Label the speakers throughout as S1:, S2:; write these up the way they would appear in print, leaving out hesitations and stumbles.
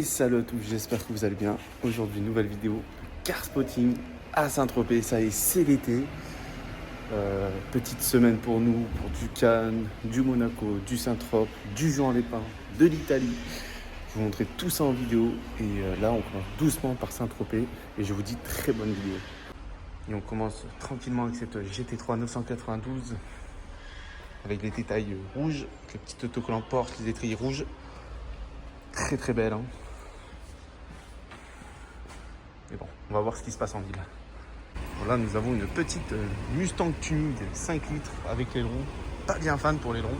S1: salut à tous, j'espère que vous allez bien. Aujourd'hui, nouvelle vidéo car spotting à Saint-Tropez. Ça y est, c'est l'été. Petite semaine pour nous, pour du Cannes, du Monaco, du Saint-Tropez, du Juan-les-Pins, de l'Italie. Je vais vous montrer tout ça en vidéo. Et là, on commence doucement par Saint-Tropez. Et je vous dis très bonne vidéo. Et on commence tranquillement avec cette GT3 992. Avec les détails rouges, avec les petits autocollants Porsche, les étriers rouges. Très très belle. Hein. Mais bon, on va voir ce qui se passe en ville. Bon, là, nous avons une petite Mustang Tuning 5 litres avec l'aileron. Pas bien fan pour l'aileron.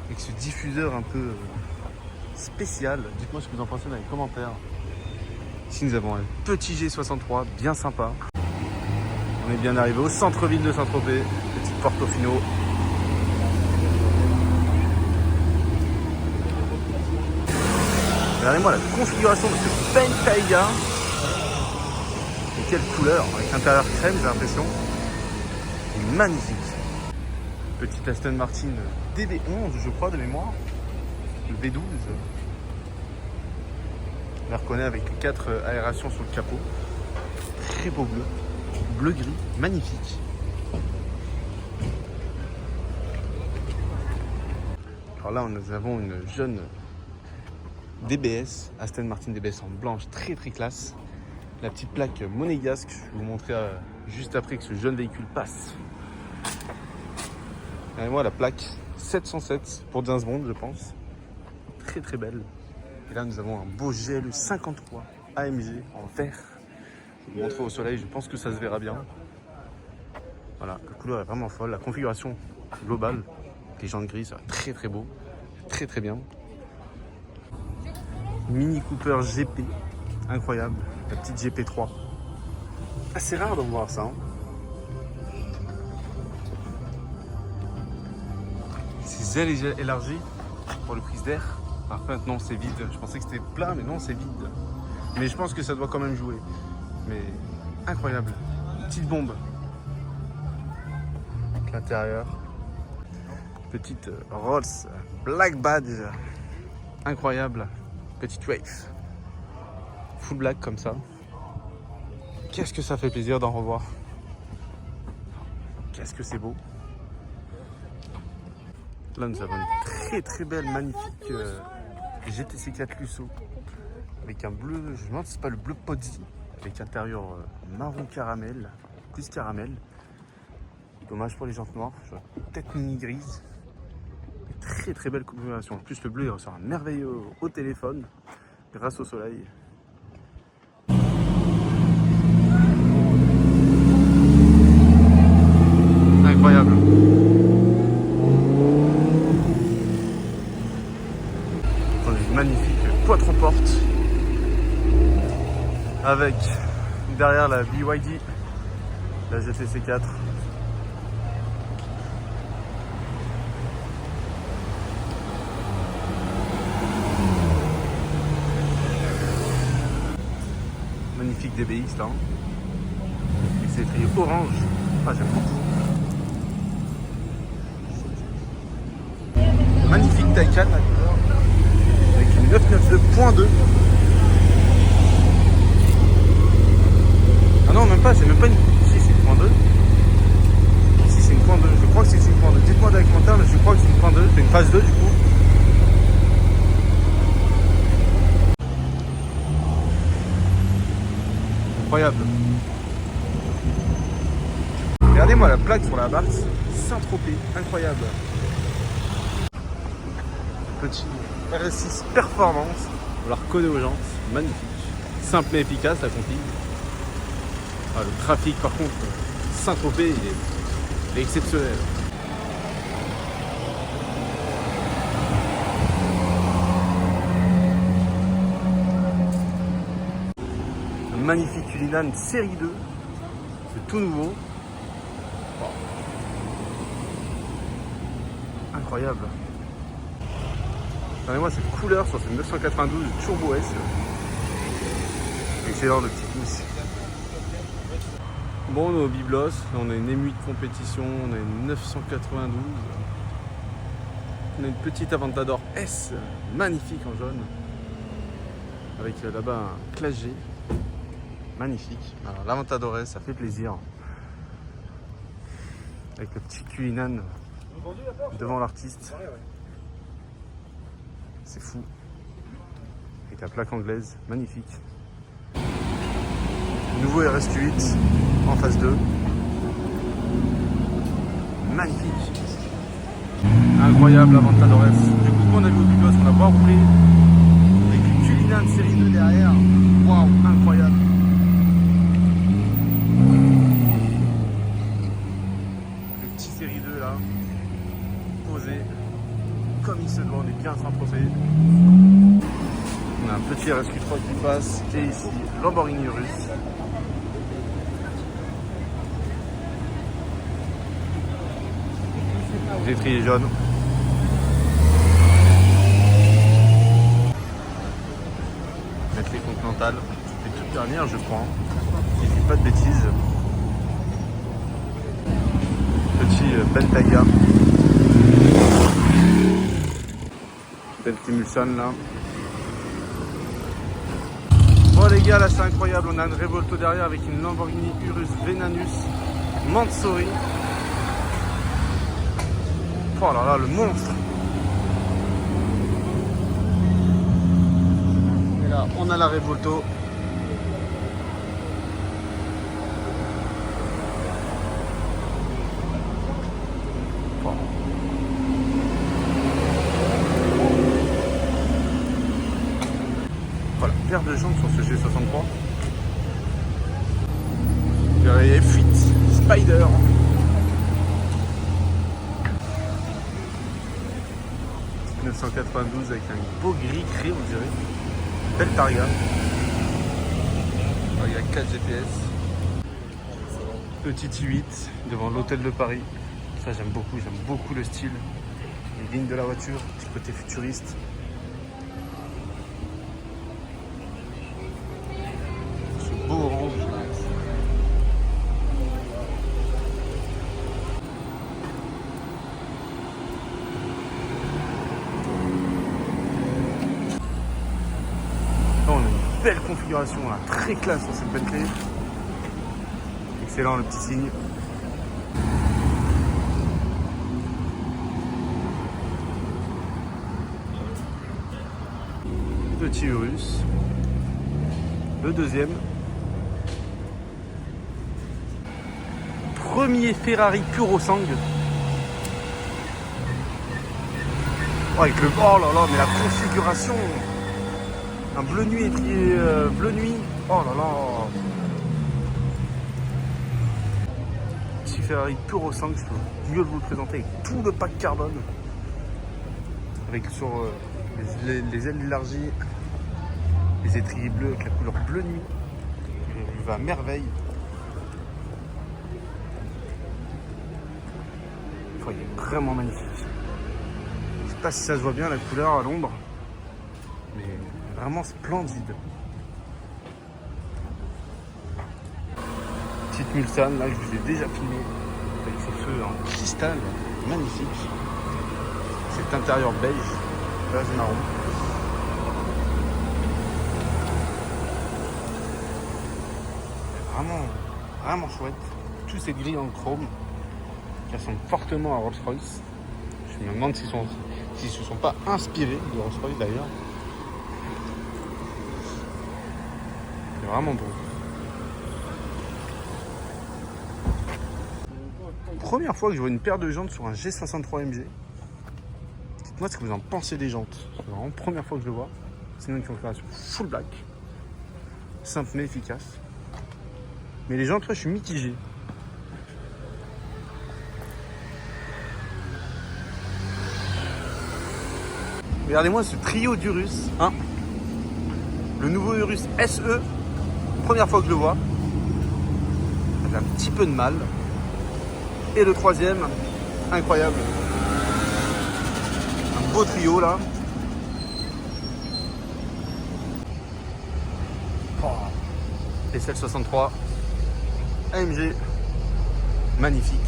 S1: Avec ce diffuseur un peu spécial. Dites-moi ce que vous en pensez dans les commentaires. Ici, nous avons un petit G63 bien sympa. On est bien arrivé au centre-ville de Saint-Tropez. Petite Portofino. Regardez-moi la configuration de ce Bentayga. Et quelle couleur, avec l'intérieur crème, j'ai l'impression. Il est magnifique. Petite Aston Martin DB11, je crois, de mémoire. Le V12. On la reconnaît avec les 4 aérations sur le capot. Très beau bleu. Bleu-gris, magnifique. Alors là, nous avons une jeune DBS, Aston Martin DBS en blanche, très très classe. La petite plaque monégasque, je vais vous montrer juste après que ce jeune véhicule passe. Regardez-moi la plaque 707 pour James Bond, je pense. Très très belle. Et là, nous avons un beau GLE 53 AMG en vert. Je vais vous montrer au soleil, je pense que ça se verra bien. Voilà, la couleur est vraiment folle. La configuration globale, les jantes grises, ça va très très beau. Très très bien. Mini Cooper GP, incroyable, la petite GP3. Assez rare d'en voir ça. Hein. Ces ailes élargies pour le prise d'air. Par contre, non, c'est vide. Je pensais que c'était plein, mais non, c'est vide. Mais je pense que ça doit quand même jouer. Mais incroyable. Petite bombe. Avec l'intérieur. Petite Rolls Black Badge. Incroyable. Petite Wave. Full black comme ça. Qu'est-ce que ça fait plaisir d'en revoir. Qu'est-ce que c'est beau. Là, nous avons une très très belle, magnifique GTC4 Lusso. Avec un bleu, je me demande si c'est pas le bleu Pozzi. Avec intérieur marron caramel, plus caramel. Dommage pour les jantes noires. Peut-être mini grise. Très très belle configuration. En plus, le bleu il ressort merveilleux au téléphone grâce au soleil. Incroyable. Une magnifique quattro-porte avec derrière la BYD, la GTC4. Magnifique DBX là. Avec ses étriers orange. Ah, j'aime beaucoup. Magnifique Taycan la couleur. Avec une 992.2. Ah non, même pas, c'est même pas une. Si, c'est une .2. Si, c'est une .2. Je crois que c'est une .2. Dites-moi dans les commentaires, mais je crois que c'est une .2. C'est une phase 2 du coup. Incroyable. Regardez-moi la plaque sur la barre, Saint-Tropez, incroyable. Petit RS6 performance, on la reconnaît aux jantes, magnifique. Simple mais efficace la config. Ah, le trafic par contre, Saint-Tropez il est exceptionnel. Magnifique Cullinan série 2, c'est tout nouveau. Wow. Incroyable. Regardez-moi cette couleur sur ce 992 Turbo S. Excellent le petit pouce. Bon, on est au Biblos, on a une émue de compétition, on a une 992. On a une petite Aventador S, magnifique en jaune. Avec là-bas un Classe G. Magnifique. Alors l'Aventador S, ça fait plaisir. Avec le petit Cullinan devant l'artiste. C'est fou. Avec la plaque anglaise, magnifique. Nouveau RSQ8 en phase 2. Magnifique. Incroyable Aventador S. Du coup, on a vu au Bigos, on l'a pas roulé. Avec le Cullinan série 2 derrière. Waouh, incroyable. Le petit série 2 là. Posé. Comme il se doit, on est bien Saint-Tropez. On a un petit RSQ3 qui passe. Et ici, Lamborghini Urus. L'étrier jaune. Mettre les continentales. C'est toute dernière, je crois. Si je dis pas de bêtises. Petit Bentayga. Petit Mulsanne là. Bon les gars, là c'est incroyable. On a une Revolto derrière avec une Lamborghini Urus Venanus Mansory. Oh là là, le monstre! Et là, on a la Revolto. Oh. Voilà, paire de jambes sur ce G63. Derrière F8 Spider. « 1992 avec un beau gris créé, on dirait. Belle targa. Il y a 4 GPS. Petit i8 devant l'hôtel de Paris. Ça j'aime beaucoup le style. Les lignes de la voiture, petit côté futuriste. Ce beau orange. Belle configuration là, très classe sur cette Bentley. Excellent le petit signe. Petit Urus. Le deuxième. Premier Ferrari pur sang. Oh, avec le... Oh là là, mais la configuration. Un bleu nuit étrier, bleu nuit. Oh là là. Petit Ferrari pur sang, je peux mieux vous le présenter avec tout le pack carbone. Avec sur les ailes élargies, les étriers bleus avec la couleur bleu nuit. Il va à merveille. Oh, il est vraiment magnifique. Je sais pas si ça se voit bien la couleur à l'ombre. Mais vraiment splendide. Petite Mulsanne là que je vous ai déjà filmé avec ses feux en cristal, magnifique. Cet intérieur beige, beige marron. Vraiment chouette. Tous ces grilles en chrome qui ressemblent fortement à Rolls-Royce. Je me demande s'ils ne se sont pas inspirés de Rolls-Royce d'ailleurs. C'est vraiment beau. Première fois que je vois une paire de jantes sur un G63 MG. Dites-moi ce que vous en pensez des jantes. C'est vraiment la première fois que je le vois. Sinon une configuration full black. Simple mais efficace. Mais les jantes, je suis mitigé. Regardez-moi ce trio d'Urus. Hein, le nouveau Urus SE. Première fois que je le vois. J'ai un petit peu de mal. Et le troisième, incroyable. Un beau trio là. Oh. SL 63. AMG. Magnifique.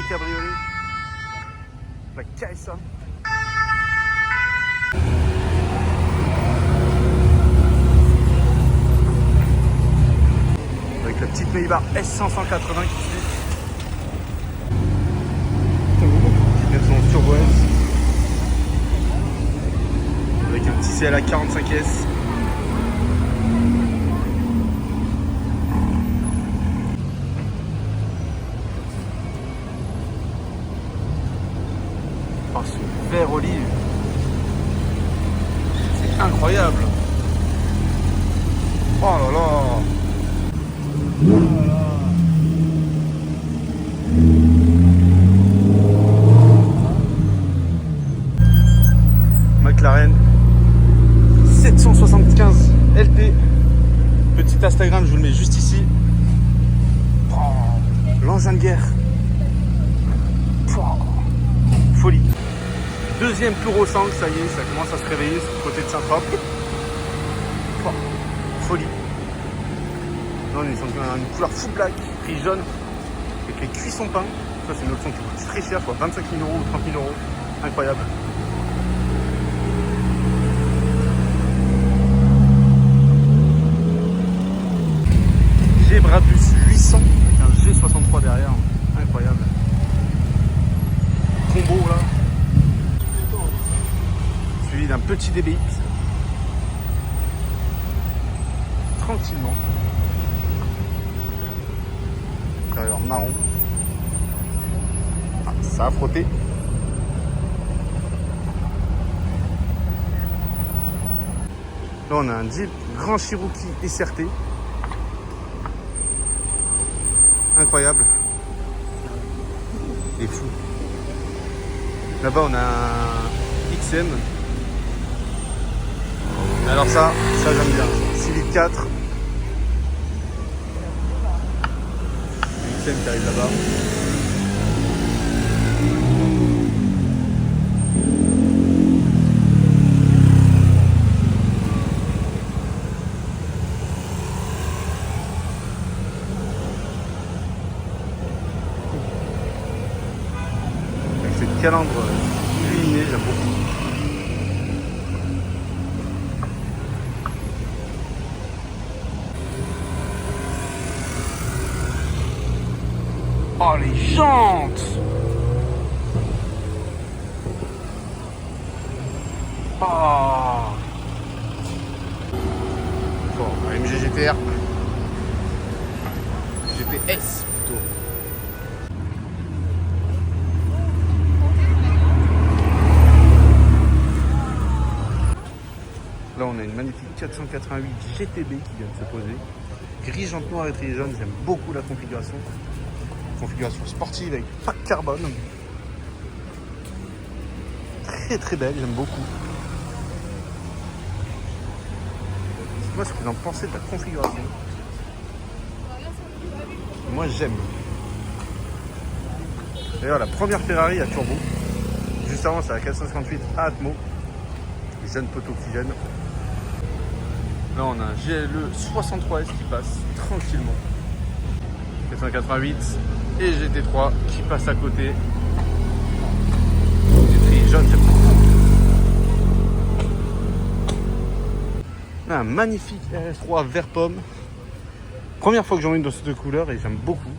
S1: cabriolet. La Kaysa. Avec la petite Maybach S580 qui suit. Version Turbo S. Avec un petit CLA 45S. Oh, ce vert olive, c'est incroyable. Oh là là. Oh là là. McLaren 775 LT. Petit Instagram, je vous le mets juste ici. Oh, l'engin de guerre. Oh, folie. Deuxième tour au sang, ça y est, ça commence à se réveiller sur le côté de Saint-Tropez. Oh, folie. Là, on est sur une couleur full black, gris jaune, avec les cuissons peints. Ça, c'est une option qui coûte très cher, soit 25 000 € ou 30 000 €. Incroyable. G Brabus 800 avec un G63 derrière. Incroyable. Combo là. Suivi d'un petit DBX. Tranquillement. Intérieur marron. Ah, ça a frotté. Là on a un Jeep Grand Cherokee SRT. Incroyable. Il est fou. Là-bas on a un XM. Alors ça j'aime bien. 6 litres 4. XM qui arrive là-bas. Avec cette calandre illuminée, j'aime beaucoup. Oh les jantes! Oh! Bon, AMG GTR. GTS plutôt. Là on a une magnifique 488 GTB qui vient de se poser. Gris jante noire et tri jaune, j'aime beaucoup la configuration. Configuration sportive avec pas de carbone. Très très belle, j'aime beaucoup. Dites-moi ce que vous en pensez de la configuration. Moi j'aime. D'ailleurs la première Ferrari à turbo. Juste avant c'est la 458 à Atmo. Jeune poteau oxygène. Là on a un GLE 63S qui passe tranquillement. 488 et GT3 qui passe à côté. GT jaune, j'aime beaucoup. Un magnifique RS3 vert pomme. Première fois que j'en ai une dans cette couleur et j'aime beaucoup.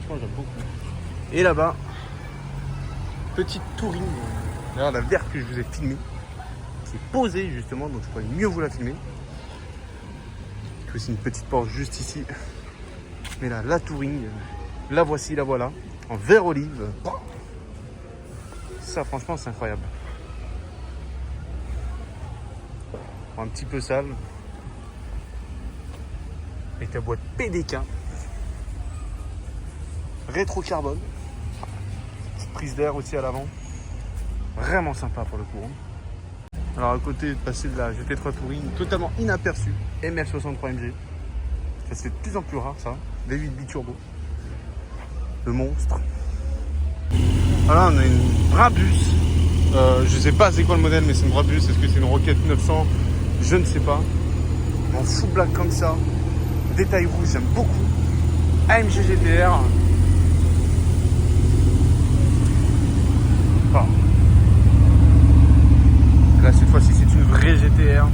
S1: Franchement j'aime beaucoup. Et là-bas, petite touring. D'ailleurs la verte que je vous ai filmée, qui est posée justement, donc je pourrais mieux vous la filmer. Il y a aussi une petite porte juste ici. Mais là, la touring, la voici, la voilà, en vert olive. Ça, franchement, c'est incroyable. Un petit peu sale. Avec ta boîte PDK. Rétro carbone. Petite prise d'air aussi à l'avant. Vraiment sympa pour le coup. Alors à côté de passer de la GT3 Touring, totalement inaperçu, ML63 MG. Ça se fait de plus en plus rare ça. V8 biturbo. Le monstre. Voilà, on a une Brabus. Je sais pas c'est quoi le modèle, mais c'est une Brabus. Est-ce que c'est une Rocket 900? Je ne sais pas. En full black comme ça. Détail rouge, j'aime beaucoup. AMG GTR. Oh. Là cette fois-ci c'est une vraie GTR.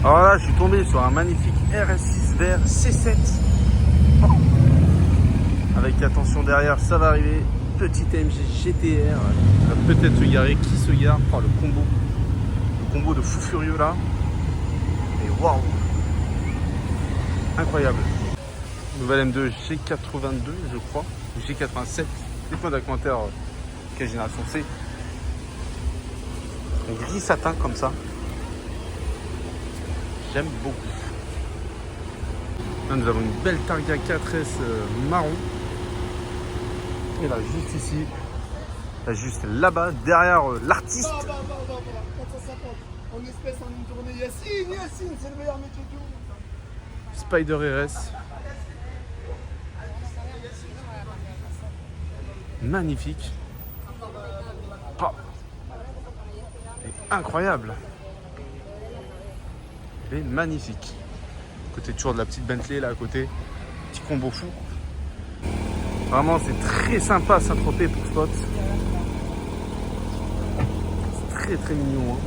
S1: Alors là je suis tombé sur un magnifique RS6 vert C7. Oh. Avec attention derrière ça va arriver. Petite AMG GTR. Va peut-être se garer. Qui se gare? Oh, le combo de fou furieux là. Et waouh, incroyable. Nouvelle M2 G82 je crois, ou G87. Dites-moi dans les commentaires quelle génération c'est. En gris satin comme ça. J'aime beaucoup. Là nous avons une belle Targa 4S marron. Et là juste ici, là juste là-bas, derrière l'artiste.
S2: Bah, 450 en espèce en une tournée. Yacine, c'est le meilleur métier du monde.
S1: Spider RS. Magnifique. Oh. Et incroyable. Et magnifique. Côté toujours de la petite Bentley là à côté. Petit combo fou. Vraiment c'est très sympa Saint-Tropez pour spot. C'est très très mignon. Hein.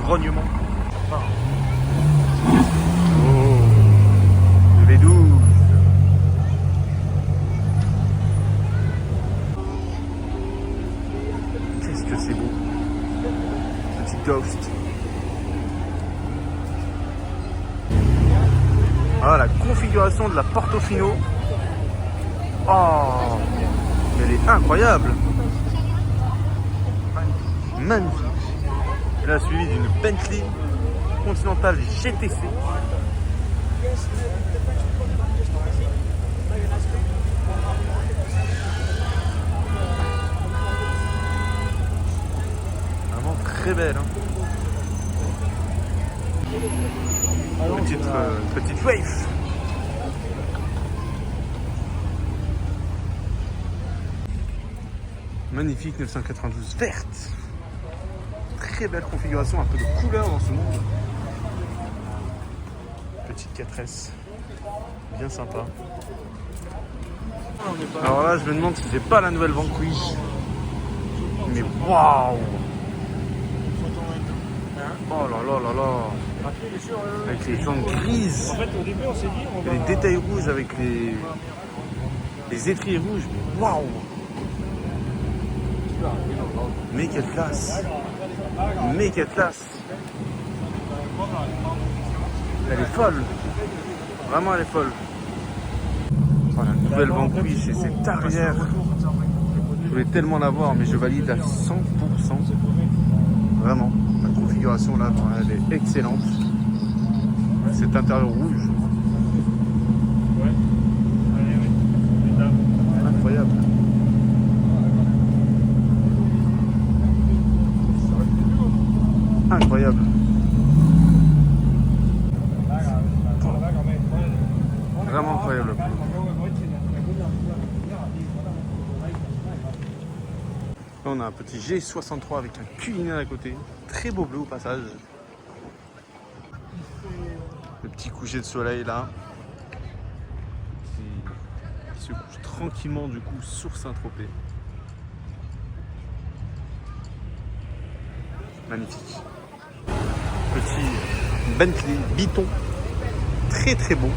S1: Grognement. Oh, le V12. Qu'est-ce que c'est beau. Petit Ghost. Ah, la configuration de la Portofino. Oh, elle est incroyable. Magnifique. Et là, suivi d'une Bentley Continental GTC. Vraiment très belle. Hein. Petite wave. Magnifique 992 verte. Très belle configuration, un peu de couleur dans ce monde. Petite 4S, bien sympa. Alors là, je me demande si c'est pas la nouvelle Vanquish. Mais waouh! Oh là là là là! Avec les jantes grises, et les détails rouges avec les étriers rouges. Mais waouh! Mais quelle classe! Mais quelle classe! Elle est folle! Vraiment, elle est folle! Oh, la nouvelle Vanquish et cette arrière! Je voulais tellement la voir, mais je valide à 100%. Vraiment, la configuration là, elle est excellente. Cet intérieur rouge. Incroyable. Incroyable. Vraiment incroyable. Là, on a un petit G63 avec un culinaire à côté. Très beau bleu au passage. Le petit coucher de soleil là. Qui se couche tranquillement du coup sur Saint-Tropez. Magnifique. Petit Bentley Biton. Très très beau.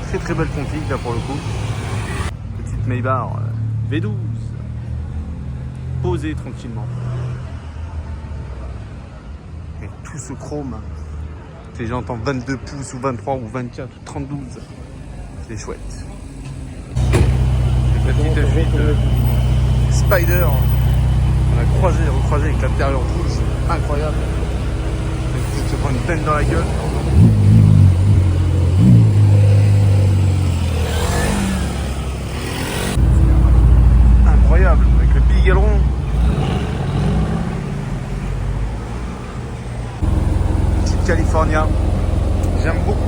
S1: Très très belle config là pour le coup. Petite Maybach V12. Posée tranquillement. Et tout ce chrome. Les gens entendent 22 pouces ou 23 ou 24 ou 32. C'est chouette. La petite F8 Spider. On a recroisé avec l'intérieur rouge. Incroyable. Il se prend une peine dans la gueule. Incroyable. Avec le big aileron. Petite California. J'aime beaucoup.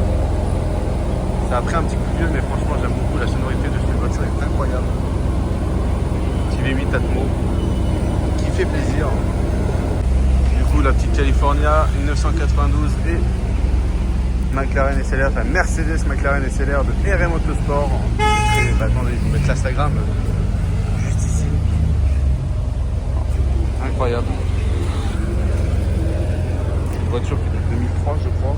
S1: Ça a pris un petit coup de vieux, mais franchement Franchement, j'aime beaucoup la sonorité de cette voiture, est incroyable. Petit V8 Atmo qui fait plaisir. Du coup, la petite California 1992 et McLaren SLR, enfin Mercedes McLaren SLR de RM Autosport. Attendez, je vais mettre l'Instagram juste ici. Incroyable. Une voiture qui est de 2003, je crois.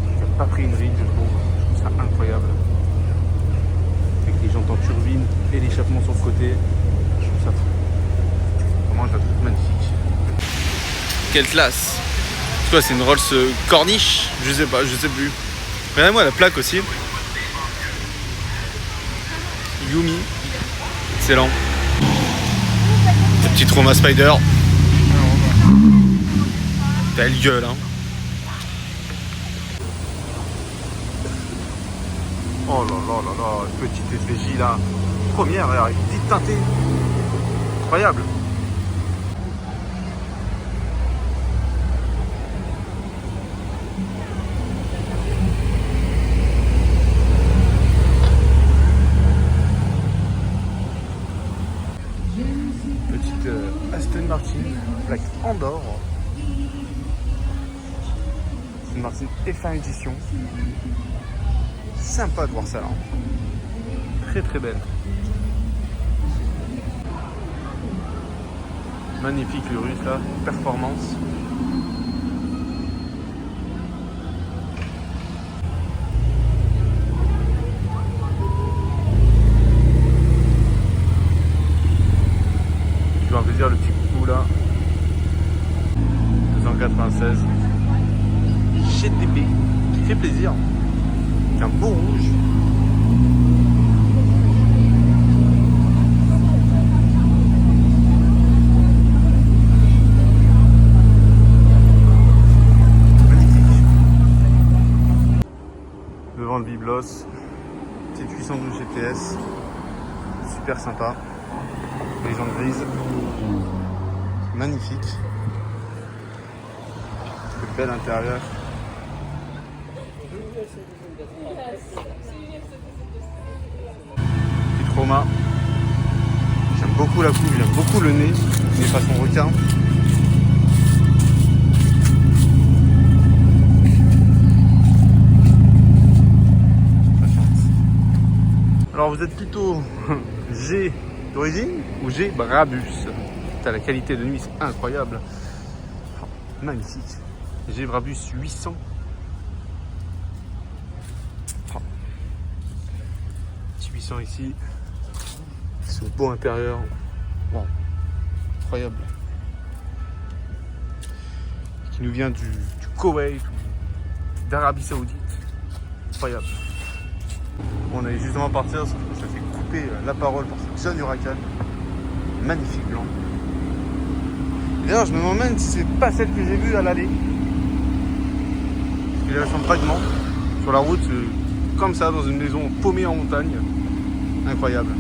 S1: Qui n'a pas pris une ride, je trouve. Je trouve ça incroyable. Avec les jantes en turbine et l'échappement sur le côté. Je trouve ça fou. Vraiment, je la trouve magnifique. Quelle classe! C'est quoi, c'est une Rolls Corniche? Je sais pas, je sais plus. Regardez-moi la plaque aussi. Yumi. Excellent. Le petit Trauma Spider. Belle gueule, hein. Oh là là là là, petite FDJ là. Première, avec une petite teintée. Incroyable. Petite Aston Martin, plaque Andorre. Aston Martin F1 édition. Sympa de voir ça là. Très très belle. Magnifique le russe là, performance. Tu vas plaisir le petit coucou là. 296. GTP qui fait plaisir. Avec un beau rouge. Devant le biblos, petite 812 GTS, super sympa, les jantes grises, magnifique, le bel intérieur. Petit Trauma, j'aime beaucoup la coupe, j'aime beaucoup le nez, mais façon requin. Alors vous êtes plutôt G d'origine ou G Brabus? T'as la qualité de nuit, c'est incroyable. Oh, magnifique. G Brabus 800. Oh. Petit 800 ici. Ce beau intérieur. Wow. Incroyable. Qui nous vient du Koweït, d'Arabie Saoudite. Incroyable. On allait justement partir, ça fait couper la parole par ce John Huracan. Magnifique blanc. D'ailleurs, je me demande même si c'est pas celle que j'ai vue à l'aller. Parce qu'il y a un fragment sur la route, comme ça, dans une maison paumée en montagne. Incroyable.